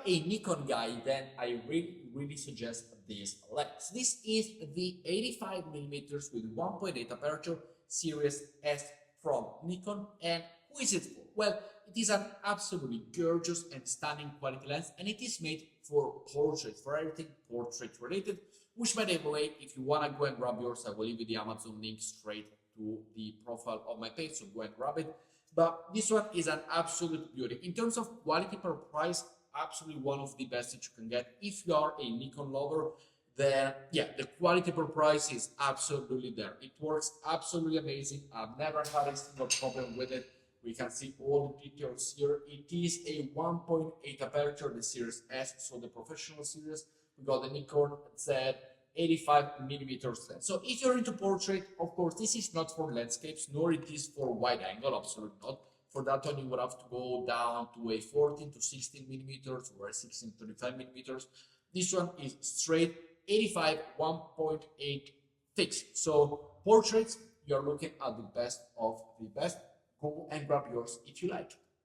a Nikon guy, then I really suggest this lens. This is the 85mm with 1.8 aperture Series S from Nikon. And who is it for? Well, it is an absolutely gorgeous and stunning quality lens, and it is made for portraits, for everything portrait related, which, by the way, if you want to go and grab yours, I will leave you the Amazon link straight to the profile of my page, so go and grab it. But this one is an absolute beauty. In terms of quality per price, absolutely one of the best that you can get. If you are a Nikon lover, then yeah, the quality per price is absolutely there. It works absolutely amazing. I've never had a single problem with it. We can see all the details here. It is a 1.8 aperture, the Series S, so the professional series. We got the Nikon Z 85mm lens. So if you're into portrait, of course, this is not for landscapes, nor it is for wide angle, absolutely not. For that one, you would have to go down to a 14 to 16mm or a 16 to 35mm. This one is straight 85 1.8 fixed. So portraits, you're looking at the best of the best. Go and grab yours if you like.